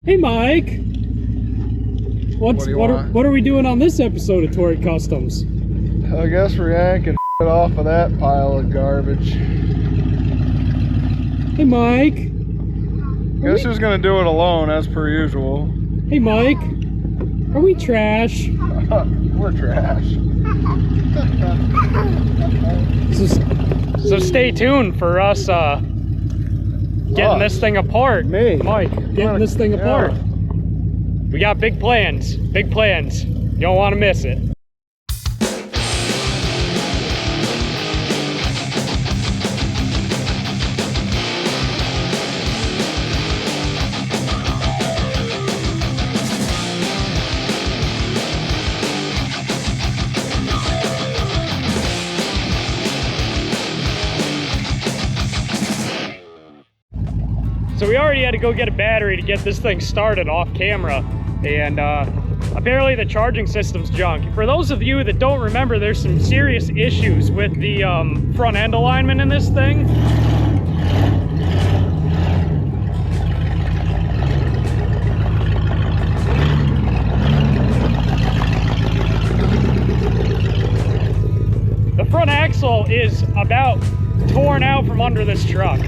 Hey Mike, what are we doing on this episode of Torrey Customs? I guess we're yanking off of that pile of garbage. Hey Mike. Guess who's gonna do it alone as per usual? Hey Mike, are we trash? We're trash. So stay tuned for us getting this thing apart. Mike, getting this thing apart. We got big plans, big plans. You don't want to miss it. So we already had to go get a battery to get this thing started off camera, and apparently the charging system's junk. For those of you that don't remember, there's some serious issues with the front end alignment in this thing. The front axle is about torn out from under this truck.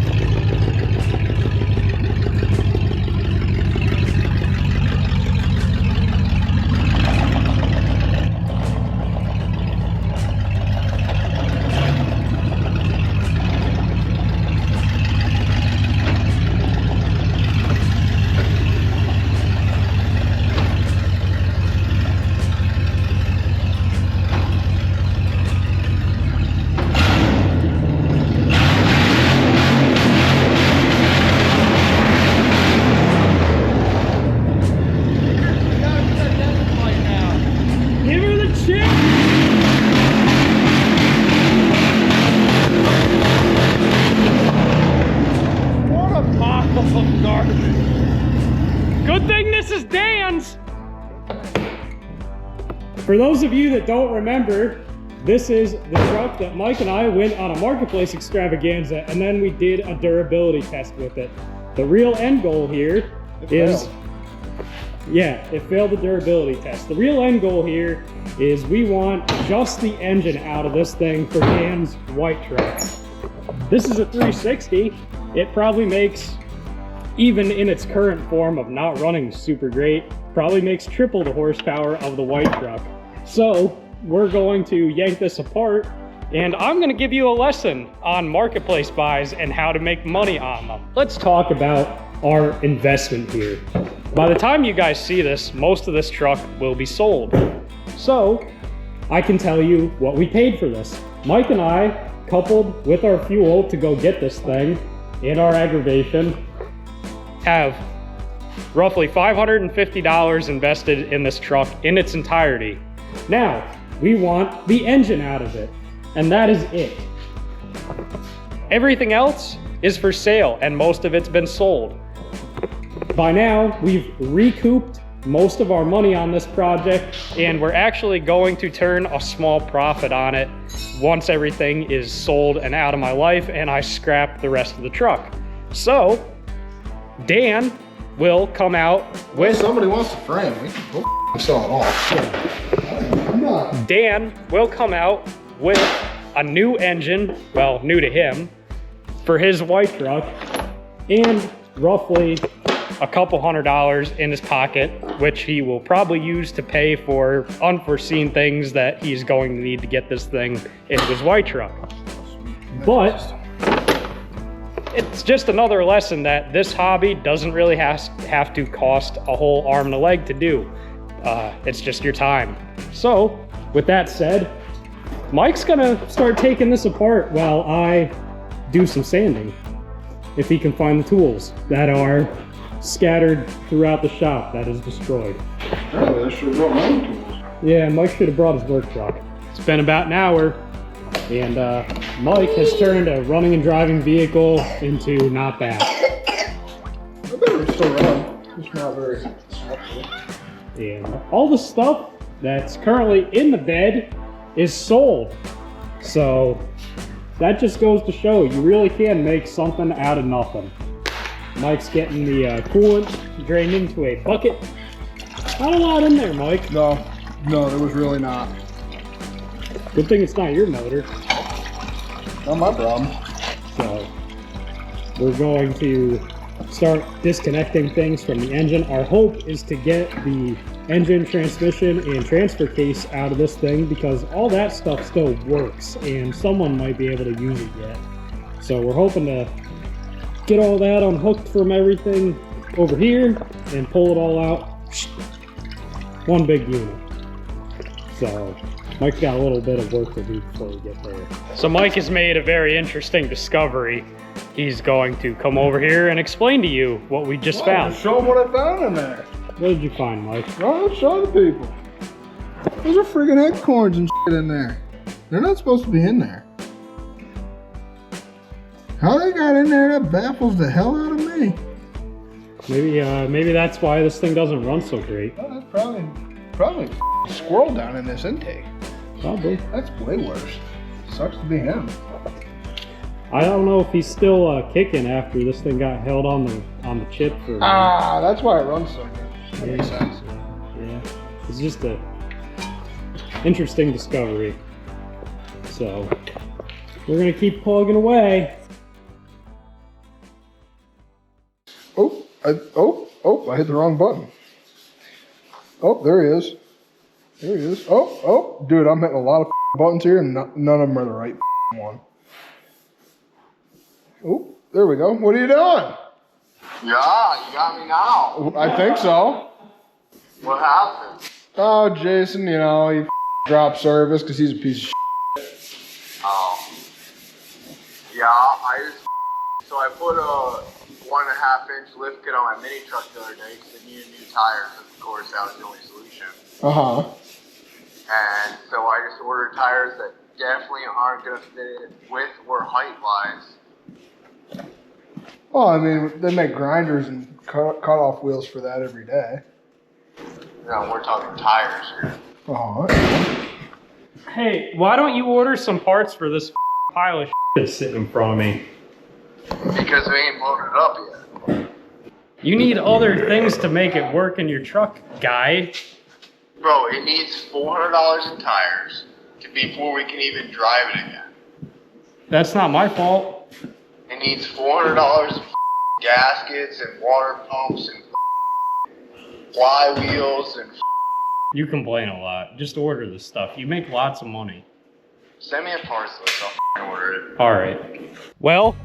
Good thing this is Dan's! For those of you that don't remember, this is the truck that Mike and I went on a marketplace extravaganza, and then we did a durability test with it. The real end goal here is... Yeah, it failed the durability test. The real end goal here is we want just the engine out of this thing for Dan's white truck. This is a 360. It probably makes, even in its current form of not running super great, probably makes triple the horsepower of the white truck. So we're going to yank this apart, and I'm going to give you a lesson on marketplace buys and how to make money on them. Let's talk about our investment here. By the time you guys see this, most of this truck will be sold. So I can tell you what we paid for this. Mike and I, coupled with our fuel to go get this thing and our aggravation, have roughly $550 invested in this truck in its entirety. Now, we want the engine out of it, and that is it. Everything else is for sale, and most of it's been sold. By now, we've recouped most of our money on this project, and we're actually going to turn a small profit on it once everything is sold and out of my life and I scrap the rest of the truck. So, Dan will come out with... Somebody wants to frame me. We'll sell it off. I'm not. Dan will come out with a new engine, well, new to him, for his white truck, and roughly a couple $100 in his pocket, which he will probably use to pay for unforeseen things that he's going to need to get this thing into his white truck. But it's just another lesson that this hobby doesn't really have to cost a whole arm and a leg to do. It's just your time. So, with that said, Mike's gonna start taking this apart while I do some sanding, if he can find the tools that are scattered throughout the shop that is destroyed. Apparently I should have brought my own tools. Yeah, Mike should have brought his work truck. It's been about an hour, and Mike has turned a running and driving vehicle into not bad. I better still run. It's not very helpful. And all the stuff that's currently in the bed is sold. So that just goes to show you really can make something out of nothing. Mike's getting the coolant drained into a bucket. Not a lot in there, Mike. No, there was really not. Good thing it's not your motor. Not my problem. So we're going to start disconnecting things from the engine. Our hope is to get the engine, transmission, and transfer case out of this thing because all that stuff still works and someone might be able to use it yet. So we're hoping to get all that unhooked from everything over here and pull it all out. One big unit. So Mike's got a little bit of work to do before we get there. So Mike has made a very interesting discovery. He's going to come over here and explain to you what we just found. Show them what I found in there. What did you find, Mike? Oh, show the people. Those are friggin' acorns and shit in there. They're not supposed to be in there. How they got in there, that baffles the hell out of me. Maybe that's why this thing doesn't run so great. Oh, that's probably a squirrel down in this intake. Probably. That's way worse. Sucks to be him. I don't know if he's still kicking after this thing got held on the chip for. That's why it runs so good. That makes sense. Yeah, it's just a interesting discovery. So we're gonna keep plugging away. I hit the wrong button. Oh, there he is. There he is. Oh, dude, I'm hitting a lot of buttons here, and none of them are the right one. Oh, there we go. What are you doing? Yeah, you got me now. I think so. What happened? Oh, Jason, you know, he dropped service because he's a piece of shit. Oh. Yeah, so I put a 1.5-inch lift kit on my mini truck the other day because it needed new tires. Of course, that was the only solution. And so I just ordered tires that definitely aren't going to fit width or height-wise. Well, I mean, they make grinders and cut-off wheels for that every day. No, we're talking tires here. Hey, why don't you order some parts for this pile of shit that's sitting in front of me? Because we ain't loaded it up yet. You need other things to make it work in your truck, guy. Bro, it needs $400 in tires before we can even drive it again. That's not my fault. It needs $400 in gaskets and water pumps and flywheels and. You complain a lot. Just order this stuff. You make lots of money. Send me a parts list. I'll order it. All right. Well,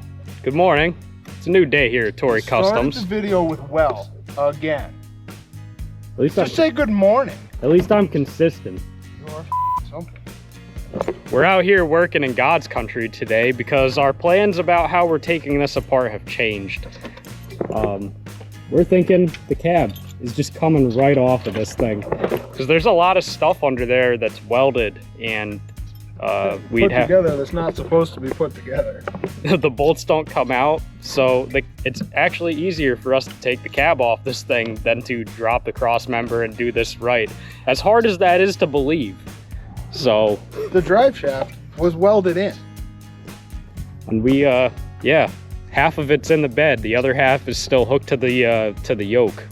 good morning. It's a new day here at Torrey Customs. Start the video with again. At least Just say good morning. At least I'm consistent. You are something. We're out here working in God's country today because our plans about how we're taking this apart have changed. We're thinking the cab is just coming right off of this thing because there's a lot of stuff under there that's welded and we'd have together that's not supposed to be put together. The bolts don't come out, so it's actually easier for us to take the cab off this thing than to drop the cross member and do this right, as hard as that is to believe. So the drive shaft was welded in, and we half of it's in the bed, the other half is still hooked to the yoke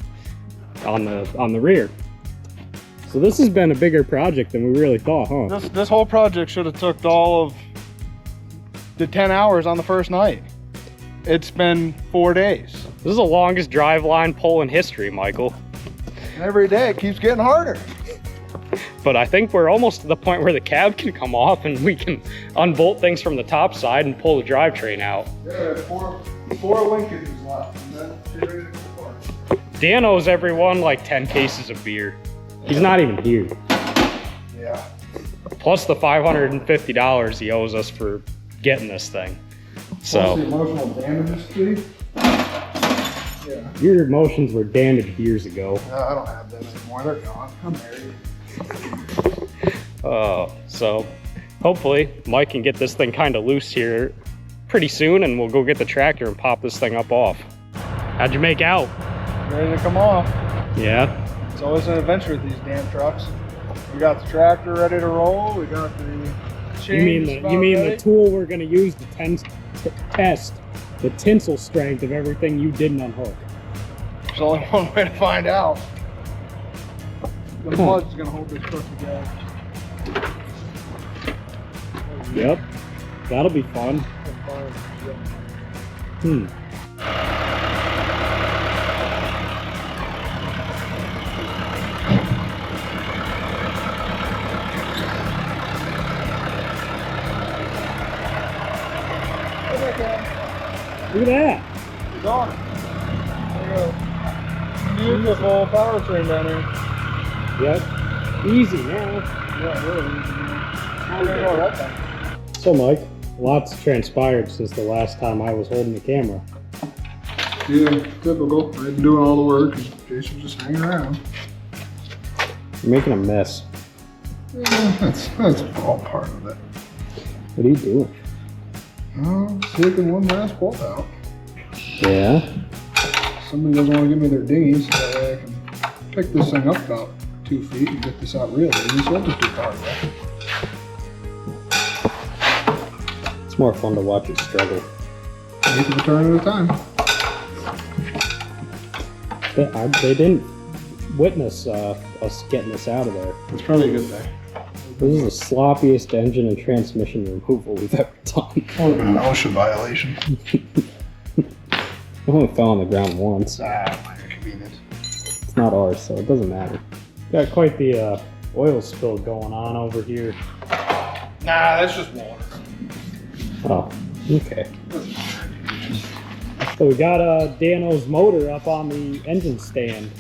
on the rear. So this has been a bigger project than we really thought, huh? This whole project should have took all of the 10 hours on the first night. It's been 4 days. This is the longest drive line pull in history, Michael. And every day it keeps getting harder. But I think we're almost to the point where the cab can come off and we can unbolt things from the top side and pull the drivetrain out. Yeah, there's four linkages left, and then she's ready to go forward. Dan owes everyone like 10 cases of beer. He's not even here. Yeah. Plus the $550 he owes us for getting this thing. So the emotional damages, Steve? Yeah. Your emotions were damaged years ago. No, I don't have them anymore. They're gone. I'm married. So hopefully Mike can get this thing kind of loose here pretty soon and we'll go get the tractor and pop this thing up off. How'd you make out? Ready to come off. Yeah. It's always an adventure with these damn trucks. We got the tractor ready to roll. We got the chains You mean the tool we're gonna use to test the tensile strength of everything you didn't unhook. There's only one way to find out. The mud's gonna hold this truck together. Yep, that'll be fun. Hmm. Look at that. It's on. There you go. Beautiful powertrain down here. Yep. Easy now. Yeah, really easy. How do you know that thing? So Mike, lots transpired since the last time I was holding the camera. Yeah, typical. I've been doing all the work and Jason's just hanging around. You're making a mess. Yeah, that's all part of it. What are you doing? Oh, taking one last bolt out. Yeah. Somebody doesn't want to give me their dinghies so that way I can pick this thing up about 2 feet and get this out real easy. So it's too far away. It's more fun to watch it struggle. Eighth of a turn at a time. They didn't witness us getting this out of there. It's probably a good thing. This is the sloppiest engine and transmission removal we've ever done. Oh, an OSHA violation. I only fell on the ground once. Minor convenience. It's not ours, so it doesn't matter. Got quite the oil spill going on over here. Nah, that's just water. Oh, okay. So we got Dano's motor up on the engine stand.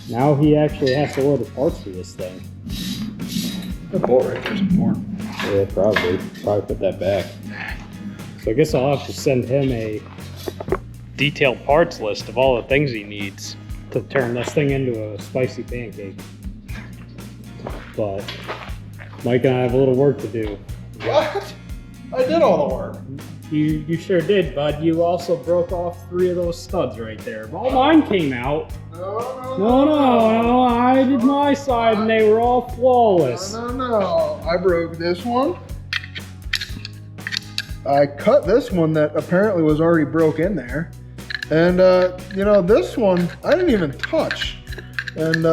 Now he actually has to order parts for this thing. The bolt right there's important. Yeah, probably put that back. So I guess I'll have to send him a detailed parts list of all the things he needs to turn this thing into a spicy pancake. But Mike and I have a little work to do. What? I did all the work. You sure did, bud. You also broke off 3 of those studs right there. All mine came out. No, I did my side and they were all flawless. No. I broke this one. I cut this one that apparently was already broke in there. And, this one I didn't even touch. And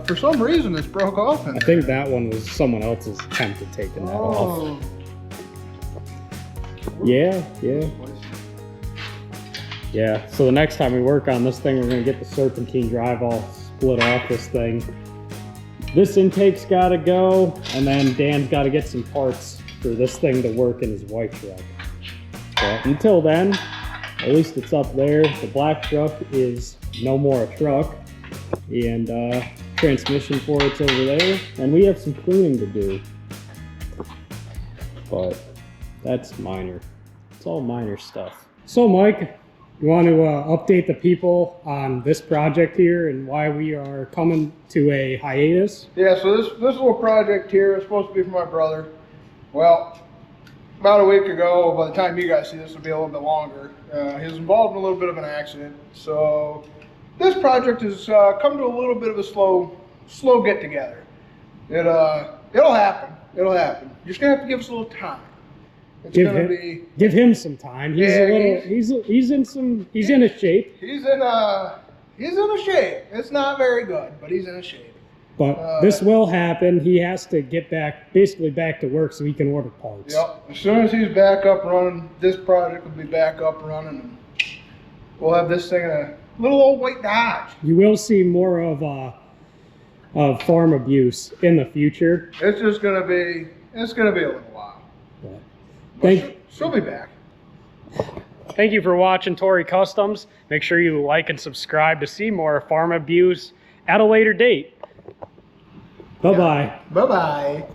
for some reason it's broke off in there. I think that one was someone else's attempt at taking that off. Yeah, so the next time we work on this thing, we're gonna get the serpentine drive all split off this thing. This intake's gotta go, and then Dan's gotta get some parts for this thing to work in his white truck. But until then, at least it's up there. The black truck is no more a truck, and transmission for it's over there, and we have some cleaning to do. But that's minor. It's all minor stuff. So Mike, you want to update the people on this project here and why we are coming to a hiatus? Yeah, so this little project here is supposed to be for my brother. Well, about a week ago, by the time you guys see this, will be a little bit longer. He was involved in a little bit of an accident. So this project has come to a little bit of a slow get together. It'll happen. It'll happen. You're just gonna have to give us a little time. It's give him some time. He's in a shape. He's in a shape. It's not very good, but he's in a shape. But this will happen. He has to get basically back to work so he can order parts. Yep. As soon as he's back up running, this project will be back up running, and we'll have this thing in a little old white Dodge. You will see more of farm abuse in the future. It's gonna be a little while. She'll be back. Thank you for watching Torrey Customs. Make sure you like and subscribe to see more farm abuse at a later date. Bye-bye. Bye-bye.